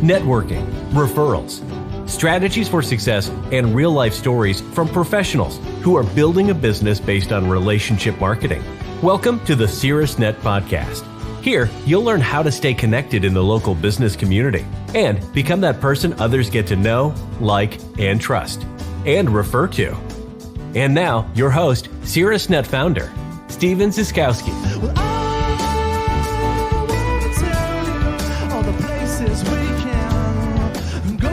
networking, referrals, strategies for success, and real-life stories from professionals who are building a business based on relationship marketing. Welcome to the Caerusnet Podcast. Here, you'll learn how to stay connected in the local business community and become that person others get to know, like, and trust, and refer to. And now, your host, Caerusnet founder, Steve Zyskowski. Well, I wanna tell you all the places we can go.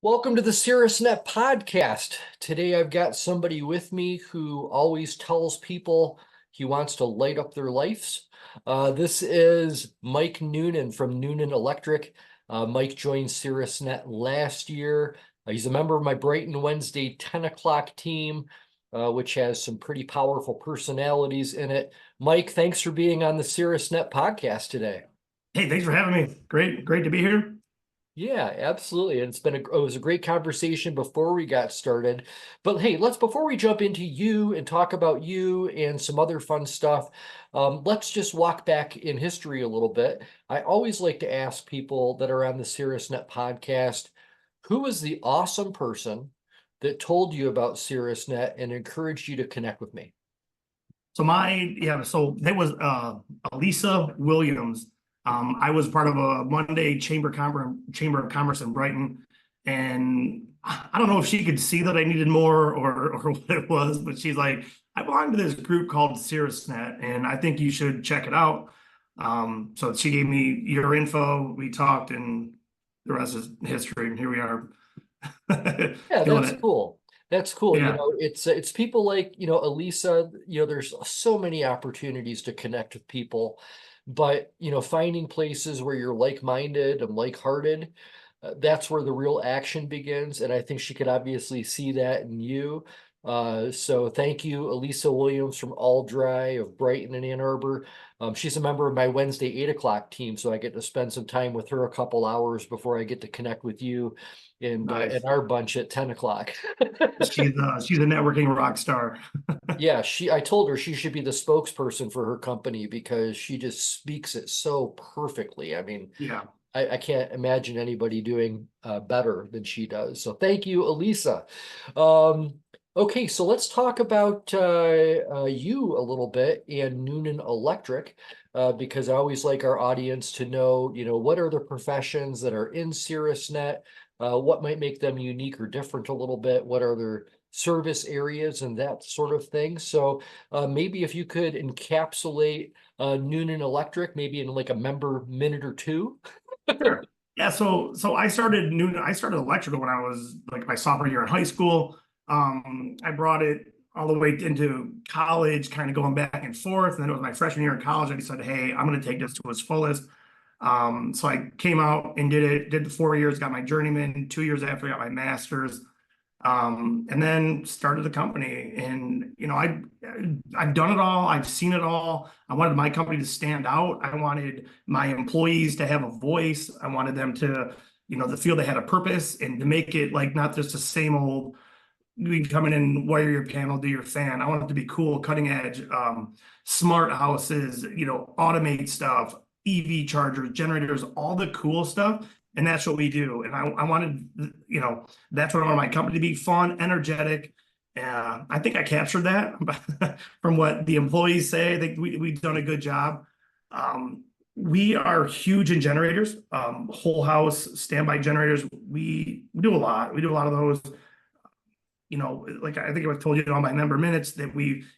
Welcome to the Caerusnet Podcast. Today I've got somebody with me who always tells people he wants to light up their lives. This is Mike Noonan from Noonan Electric. Mike joined Caerusnet last year. He's a member of my Brighton Wednesday 10 o'clock team, which has some pretty powerful personalities in it. Mike, thanks for being on the Caerusnet Podcast today. Hey, thanks for having me. Great to be here. Yeah, absolutely. And it was a great conversation before we got started. But hey, before we jump into you and talk about you and some other fun stuff, let's just walk back in history a little bit. I always like to ask people that are on the Caerusnet Podcast, who was the awesome person that told you about Caerusnet and encouraged you to connect with me? So that was Elisa Williams. I was part of a Monday Chamber of Commerce in Brighton, and I don't know if she could see that I needed more or what it was, but she's like, I belong to this group called Caerusnet, and I think you should check it out. So she gave me your info, we talked, and the rest is history, and here we are. Yeah, that's cool. That's cool. Yeah. It's people like, Elisa, there's so many opportunities to connect with people. But, finding places where you're like-minded and like-hearted, that's where the real action begins. And I think she could obviously see that in you. So thank you, Elisa Williams from Aldry of Brighton and Ann Arbor. She's a member of my Wednesday 8 o'clock team, so I get to spend some time with her a couple hours before I get to connect with you and our bunch at 10 o'clock. She's a networking rock star. Yeah, I told her she should be the spokesperson for her company because she just speaks it so perfectly. I mean, Yeah. I can't imagine anybody doing better than she does. So thank you, Elisa. Okay, so let's talk about you a little bit and Noonan Electric, because I always like our audience to know, what are the professions that are in Caerusnet, what might make them unique or different a little bit, what are their service areas and that sort of thing. So maybe if you could encapsulate Noonan Electric, maybe in like a member minute or two. Sure. Yeah, so I started electrical when I was like my sophomore year in high school. I brought it all the way into college, kind of going back and forth. And then it was my freshman year in college. I decided, hey, I'm going to take this to its fullest. So I came out and did the 4 years, got my journeyman. 2 years after I got my master's, and then started the company. And I've done it all. I've seen it all. I wanted my company to stand out. I wanted my employees to have a voice. I wanted them to, to feel they had a purpose and to make it like not just the same old. We can come in and wire your panel, do your fan. I want it to be cool, cutting edge, smart houses, automate stuff, EV chargers, generators, all the cool stuff. And that's what we do. And I wanted, that's what I wanted my company to be: fun, energetic. I think I captured that from what the employees say. I think we've done a good job. We are huge in generators, whole house standby generators. We do a lot. We do a lot of those. Like I think I told you in all my member minutes that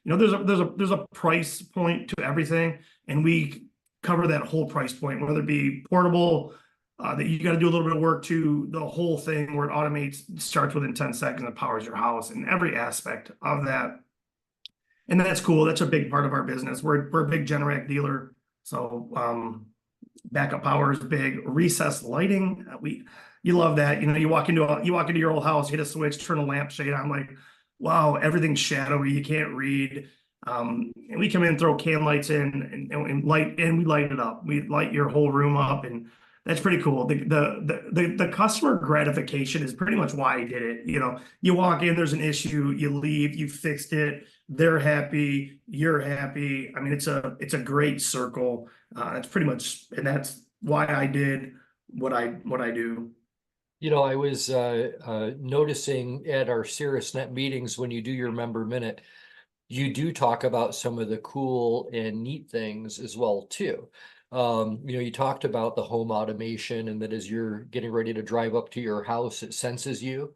there's a price point to everything, and we cover that whole price point, whether it be portable, that you got to do a little bit of work, to the whole thing where it automates, starts within 10 seconds and powers your house, and every aspect of that. And that's cool. That's a big part of our business. We're a big Generac dealer, so backup power is big. Recessed lighting, you love that. You walk into your old house, hit a switch, turn a lampshade on, like, wow, everything's shadowy, you can't read. And we come in, throw can lights in, and we light it up. We light your whole room up, and That's pretty cool. The customer gratification is pretty much why I did it. You know, you walk in, there's an issue, you leave, you fixed it, they're happy, you're happy. I mean, it's a great circle. It's pretty much, and that's why I did what I do. You know, I was noticing at our CRTS meetings when you do your member minute, you do talk about some of the cool and neat things as well too. You know, you talked about the home automation and that as you're getting ready to drive up to your house, it senses you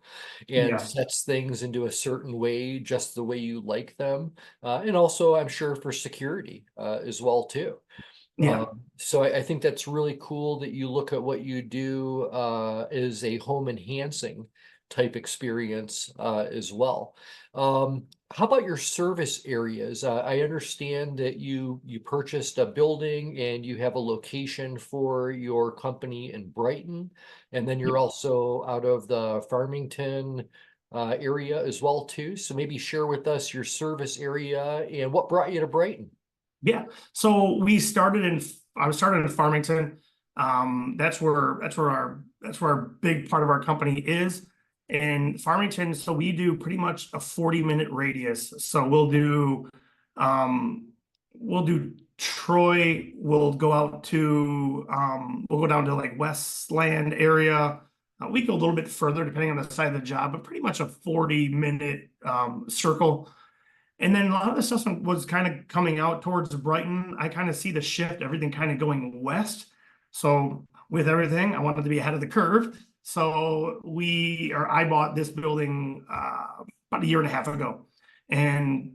and Yeah, sets things into a certain way, just the way you like them. And also, I'm sure for security as well too. yeah. So I think that's really cool that you look at what you do as a home enhancing type experience as well. How about your service areas? I understand that you purchased a building and you have a location for your company in Brighton, and then you're also out of the Farmington area as well too. So maybe share with us your service area and what brought you to Brighton. Yeah. So I was started in Farmington. That's where our big part of our company is. In Farmington, so we do pretty much a 40-minute radius. So we'll do Troy, we'll go down to like Westland area. We go a little bit further depending on the side of the job, but pretty much a 40-minute circle. And then a lot of the stuff was kind of coming out towards Brighton. I kind of see the shift, everything kind of going west. So with everything, I wanted to be ahead of the curve. So I bought this building about a year and a half ago, and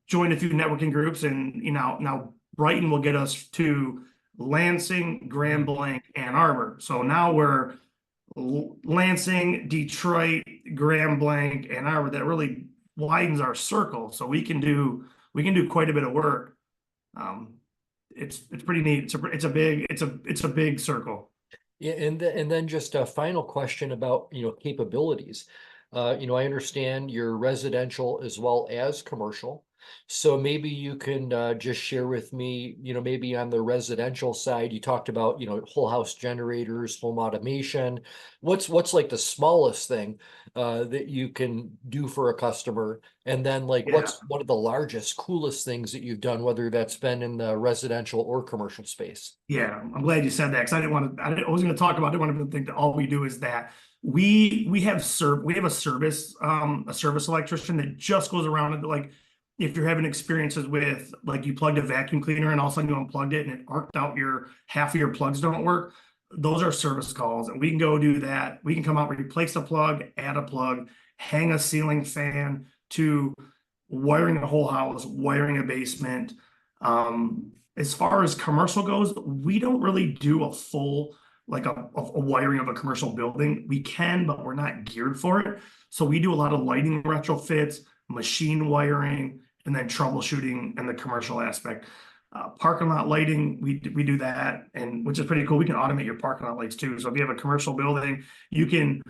joined a few networking groups, and now Brighton will get us to Lansing, Grand Blanc, Ann Arbor. So now we're Lansing, Detroit, Grand Blanc, Ann Arbor. That really widens our circle, so we can do quite a bit of work. It's pretty neat. It's a big circle. Yeah, and then just a final question about, capabilities. I understand you're residential as well as commercial. So maybe you can just share with me, maybe on the residential side, you talked about, whole house generators, home automation. What's like the smallest thing that you can do for a customer? And then like Yeah. what's one of the largest, coolest things that you've done, whether that's been in the residential or commercial space? Yeah, I'm glad you said that, because I was going to talk about, I didn't want to think that all we do is that we have a service electrician that just goes around and, like, if you're having experiences with, like, you plugged a vacuum cleaner and all of a sudden you unplugged it and it arced out, half of your plugs don't work. Those are service calls, and we can go do that. We can come out, replace a plug, add a plug, hang a ceiling fan, to wiring a whole house, wiring a basement. As far as commercial goes, we don't really do a full, like a wiring of a commercial building. We can, but we're not geared for it. So we do a lot of lighting retrofits, machine wiring, and then troubleshooting in the commercial aspect. Parking lot lighting, we do that, and which is pretty cool. We can automate your parking lot lights too. So if you have a commercial building, we can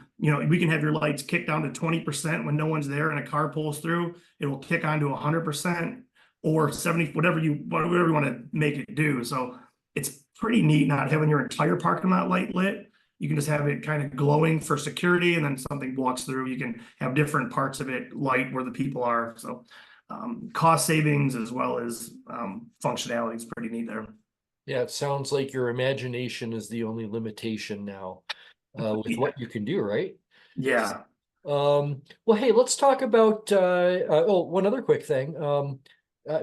have your lights kick down to 20% when no one's there and a car pulls through. It will kick on to 100% or 70, whatever you want to make it do. So it's pretty neat not having your entire parking lot light lit. You can just have it kind of glowing for security, and then something walks through. You can have different parts of it light where the people are. So cost savings as well as functionality is pretty neat there. Yeah, it sounds like your imagination is the only limitation now with what you can do, right? Yeah. Well, hey, let's talk about one other quick thing.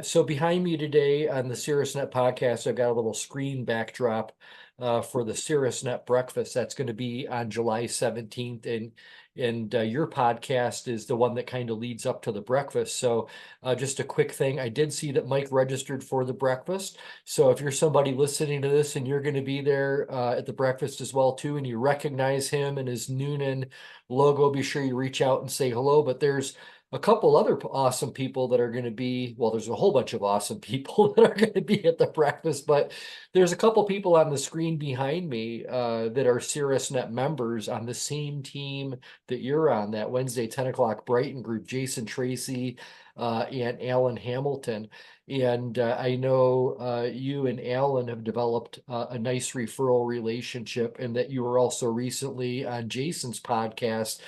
So behind me today on the CRTS podcast, I've got a little screen backdrop for the CRTS breakfast. That's going to be on July 17th, and your podcast is the one that kind of leads up to the breakfast. So just a quick thing, I did see that Mike registered for the breakfast. So if you're somebody listening to this and you're going to be there at the breakfast as well too, and you recognize him and his Noonan logo, be sure you reach out and say hello. But there's a couple other awesome people that are going to be, well, there's a whole bunch of awesome people that are going to be at the breakfast, but there's a couple people on the screen behind me that are CRTS members on the same team that you're on, that Wednesday 10 o'clock Brighton group. Jason Tracy, and Alan Hamilton. And I know you and Alan have developed a nice referral relationship, and that you were also recently on Jason's podcast,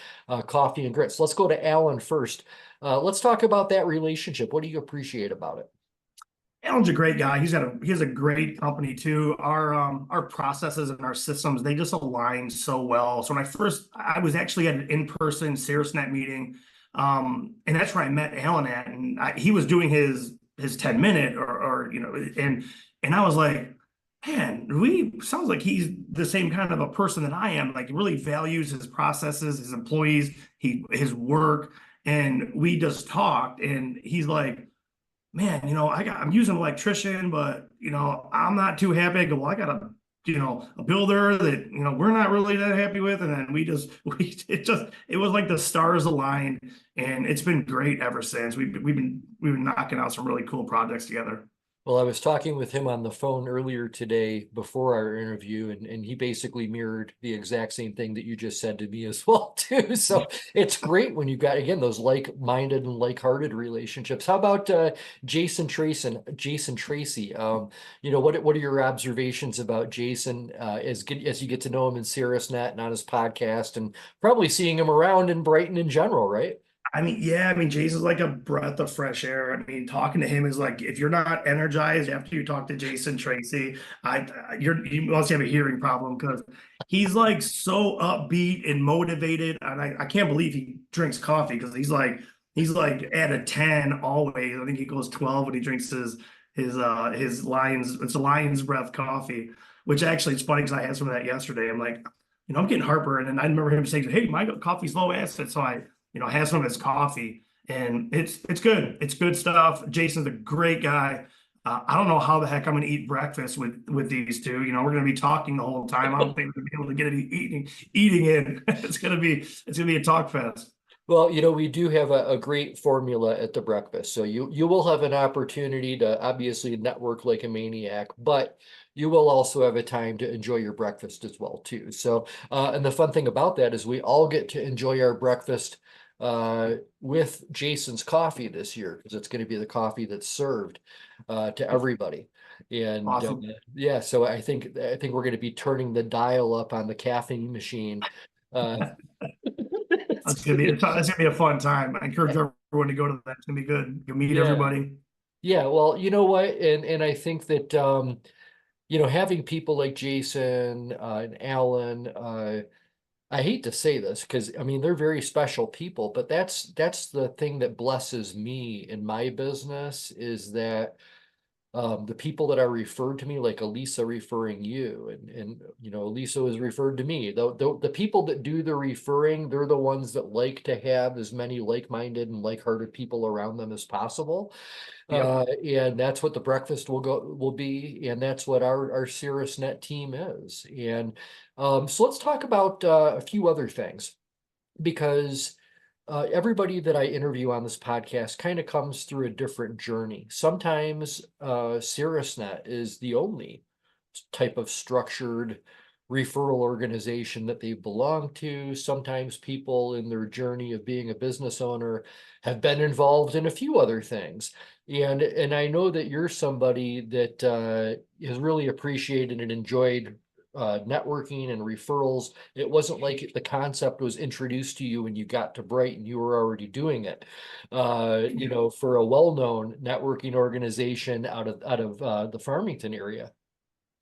Coffee and Grits. Let's go to Alan first. Let's talk about that relationship. What do you appreciate about it? Alan's a great guy. He has a great company too. Our processes and our systems, they just align so well. So when I was actually at an in-person Caerusnet meeting, and that's where I met Alan at, and he was doing his 10-minute or and I was like, man, sounds like he's the same kind of a person that I am. Like, he really values his processes, his employees, his work, and we just talked, and he's like, man, I'm using an electrician, but I'm not too happy. I go, well, I got a builder that we're not really that happy with, and then it was like the stars aligned, and it's been great ever since. We've been knocking out some really cool projects together. Well, I was talking with him on the phone earlier today before our interview, and he basically mirrored the exact same thing that you just said to me as well, too. So it's great when you've got, again, those like-minded and like-hearted relationships. How about Jason Tracy? What are your observations about Jason as you get to know him in Caerusnet and on his podcast, and probably seeing him around in Brighton in general, right? Jason's like a breath of fresh air. I mean, talking to him is like, if you're not energized after you talk to Jason Tracy, you must have a hearing problem, because he's like so upbeat and motivated. And I can't believe he drinks coffee, because he's like at a 10 always. I think he goes 12 when he drinks his Lion's Breath coffee, which actually it's funny because I had some of that yesterday. I'm like, I'm getting heartburn, and I remember him saying, "Hey, my coffee's low acid," so I have some of his coffee, and it's good. It's good stuff. Jason's a great guy. I don't know how the heck I'm going to eat breakfast with these two. We're going to be talking the whole time. I don't think we're going to be able to get any eating in. It's going to be a talk fest. Well, we do have a great formula at the breakfast. So you will have an opportunity to obviously network like a maniac, but you will also have a time to enjoy your breakfast as well, too. So, and the fun thing about that is we all get to enjoy our breakfast with Jason's coffee this year, because it's going to be the coffee that's served to everybody. And Awesome. yeah, so I think we're going to be turning the dial up on the caffeine machine. That's gonna be a fun time. I encourage everyone to go to that. It's gonna be good. You'll meet everybody. Yeah, well, you know what, and I think that having people like Jason and Alan, I hate to say this because they're very special people, but that's the thing that blesses me in my business, is that the people that are referred to me, like Elisa referring you, and Elisa was referred to me. The people that do the referring, they're the ones that like to have as many like-minded and like-hearted people around them as possible. And that's what the breakfast will be, and that's what our Caerusnet team is. And so let's talk about a few other things, because everybody that I interview on this podcast kind of comes through a different journey. Sometimes Caerusnet is the only type of structured referral organization that they belong to. Sometimes people in their journey of being a business owner have been involved in a few other things. And I know that you're somebody that has really appreciated and enjoyed networking and referrals. It wasn't like the concept was introduced to you when you got to Brighton. You were already doing it. For a well-known networking organization out of the Farmington area.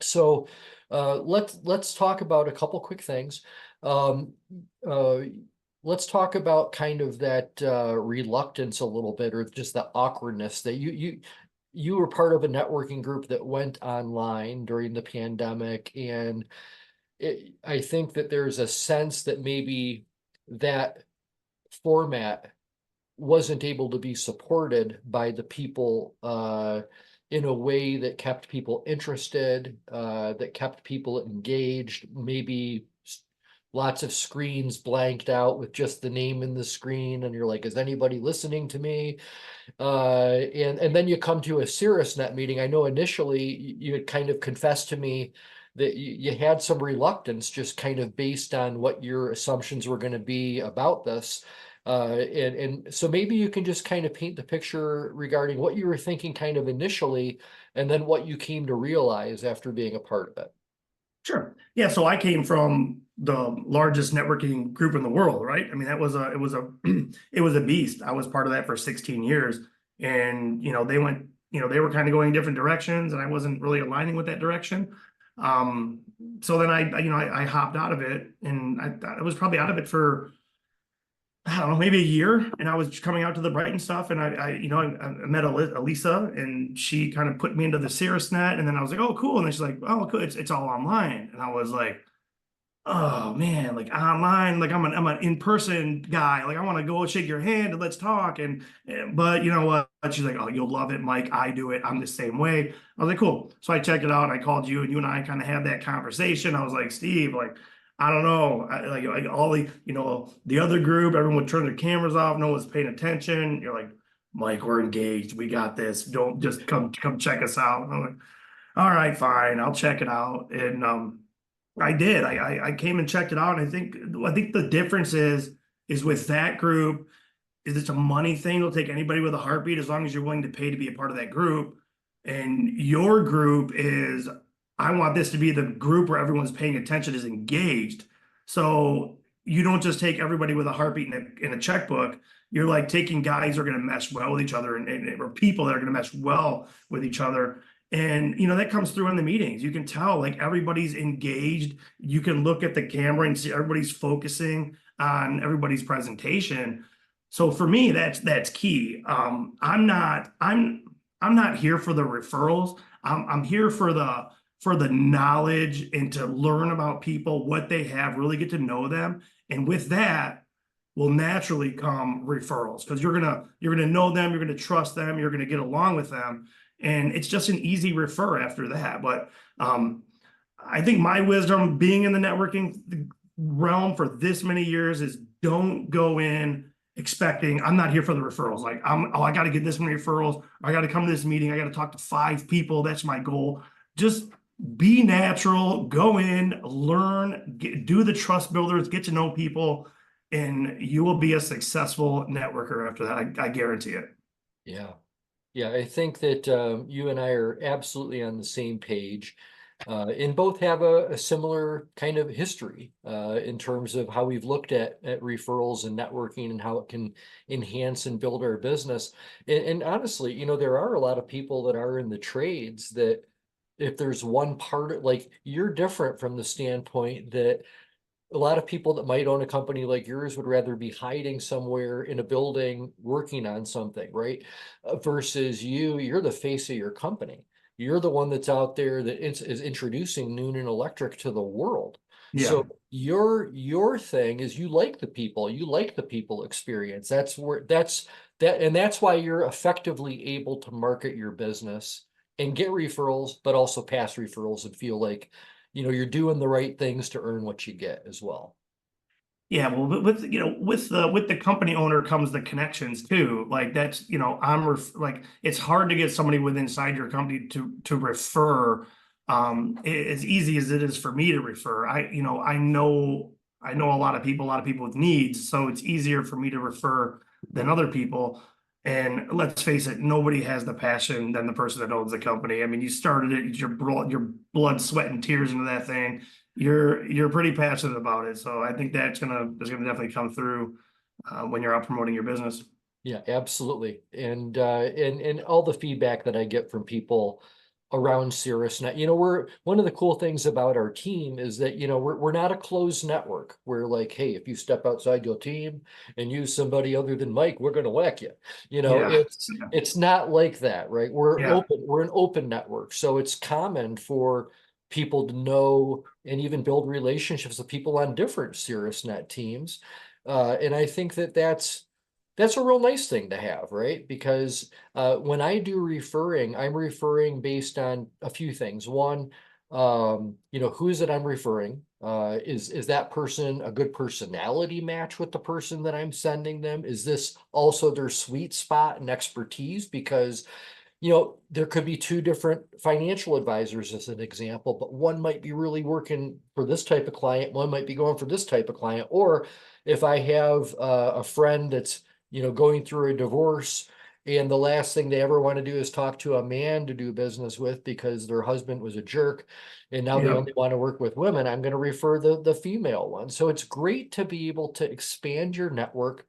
So let's talk about a couple quick things. Let's talk about kind of that reluctance a little bit, or just the awkwardness that you were part of a networking group that went online during the pandemic. And I think that there's a sense that maybe that format wasn't able to be supported by the people in a way that kept people interested, that kept people engaged. Maybe lots of screens blanked out with just the name in the screen, and you're like, is anybody listening to me? And then you come to a Caerusnet meeting. I know initially you had kind of confessed to me that you had some reluctance, just kind of based on what your assumptions were going to be about this. And so maybe you can just kind of paint the picture regarding what you were thinking kind of initially, and then what you came to realize after being a part of it. Sure. Yeah. So I came from the largest networking group in the world, right? I mean, it was a beast. I was part of that for 16 years. And, they were kind of going different directions and I wasn't really aligning with that direction. So then I hopped out of it and I was probably out of it for, I don't know, maybe a year. And I was coming out to the Brighton stuff and I met Elisa and she kind of put me into the Caerusnet. And then I was like, oh, cool. And then she's like, oh, cool. It's all online. And I was like, oh man, like online, like I'm an in-person guy. Like I want to go shake your hand and let's talk. But you know what? She's like, oh, you'll love it, Mike. I do it. I'm the same way. I was like, cool. So I checked it out. I called you and you and I kind of had that conversation. I was like, Steve, like, I don't know. Like all the other group, everyone would turn their cameras off. No one's paying attention. You're like, Mike, we're engaged. We got this. Don't just come check us out. And I'm like, all right, fine. I'll check it out. And, I did. I came and checked it out. And I think the difference is with that group is it's a money thing. They'll take anybody with a heartbeat as long as you're willing to pay to be a part of that group. And your group is, I want this to be the group where everyone's paying attention, is engaged. So you don't just take everybody with a heartbeat in a checkbook. You're like taking guys who are going to mesh well with each other or people that are going to mesh well with each other. And, that comes through in the meetings. You can tell like everybody's engaged. You can look at the camera and see everybody's focusing on everybody's presentation. So for me, that's key. I'm not here for the referrals. I'm here for the knowledge and to learn about people, what they have, really get to know them. And with that will naturally come referrals because you're gonna know them, you're gonna trust them, you're gonna get along with them. And it's just an easy refer after that. But I think my wisdom being in the networking realm for this many years is don't go in expecting I'm not here for the referrals. Like I got to get this many referrals. I got to come to this meeting. I got to talk to 5 people. That's my goal. Just be natural, go in, learn, do the trust builders, get to know people, and you will be a successful networker after that. I guarantee it. Yeah. Yeah, I think that you and I are absolutely on the same page, and both have a similar kind of history in terms of how we've looked at referrals and networking and how it can enhance and build our business. And honestly, there are a lot of people that are in the trades that if there's one part, like you're different from the standpoint that a lot of people that might own a company like yours would rather be hiding somewhere in a building working on something, right? Versus you're the face of your company. You're the one that's out there that is introducing Noonan Electric to the world. Yeah. So your thing is you like the people experience. That's why you're effectively able to market your business and get referrals, but also pass referrals and feel like you're doing the right things to earn what you get as well. Yeah, well, with the company owner comes the connections too. Like that's like it's hard to get somebody with inside your company to refer. As easy as it is for me to refer. I know a lot of people with needs, so it's easier for me to refer than other people. And let's face it, nobody has the passion than the person that owns the company. I mean, you started it, your blood, sweat, and tears into that thing. You're pretty passionate about it. So I think that's gonna definitely come through when you're out promoting your business. Yeah, absolutely. And all the feedback that I get from people around Caerusnet, we're one of the cool things about our team is that we're not a closed network. We're like, hey, if you step outside your team and use somebody other than Mike, we're going to whack you. Yeah. It's not like that, right? We're Yeah. we're an open network, so it's common for people to know and even build relationships with people on different Caerusnet teams, and I think that's a real nice thing to have, right? Because when I do referring, I'm referring based on a few things. One, who is it I'm referring? Is that person a good personality match with the person that I'm sending them? Is this also their sweet spot and expertise? Because there could be 2 different financial advisors as an example, but one might be really working for this type of client, one might be going for this type of client, or if I have a friend that's, going through a divorce, and the last thing they ever want to do is talk to a man to do business with because their husband was a jerk, and now they Yep. only want to work with women, I'm going to refer the female one. So it's great to be able to expand your network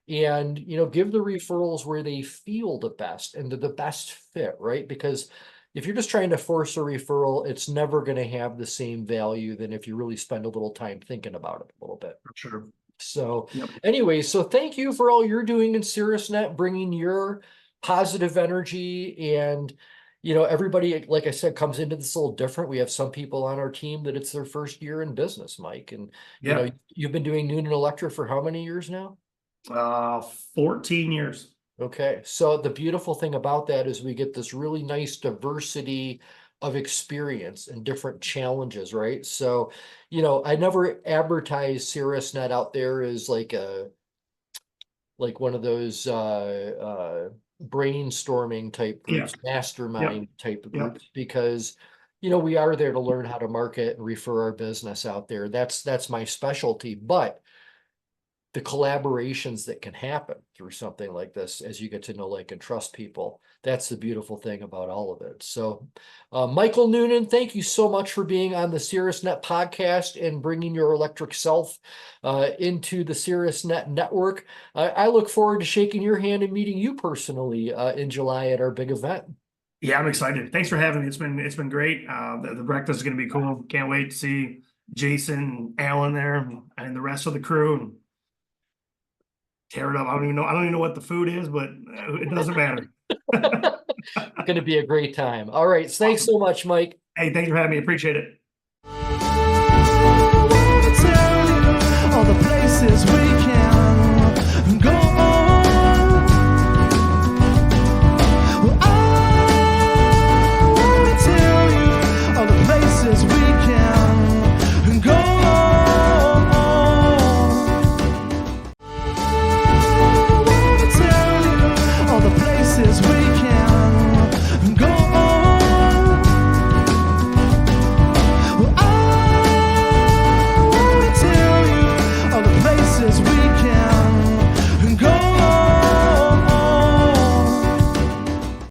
and, give the referrals where they feel the best and the best fit, right? Because if you're just trying to force a referral, it's never going to have the same value than if you really spend a little time thinking about it a little bit. For sure. So Yep. anyway, so thank you for all you're doing in CRTS, bringing your positive energy. And, everybody, like I said, comes into this a little different. We have some people on our team that it's their first year in business, Mike. And, Yeah. you've been doing Noonan Electric for how many years now? 14 years. Okay, so the beautiful thing about that is we get this really nice diversity of experience and different challenges, right? So, I never advertise CRSNet out there as like one of those brainstorming type groups, mastermind type of Yep. groups, because we are there to learn how to market and refer our business out there. That's my specialty, but the collaborations that can happen through something like this as you get to know, like, and trust people. That's the beautiful thing about all of it. So, Michael Noonan, thank you so much for being on the CRSNet podcast and bringing your electric self into the CRSNet network. I look forward to shaking your hand and meeting you personally in July at our big event. Yeah, I'm excited. Thanks for having me. It's been great. The breakfast is going to be cool. Can't wait to see Jason, Alan there, and the rest of the crew. Tear it up. I don't even know what the food is, but it doesn't matter. It's going to be a great time. All right. Thanks so much, Mike. Hey, thanks for having me. Appreciate it.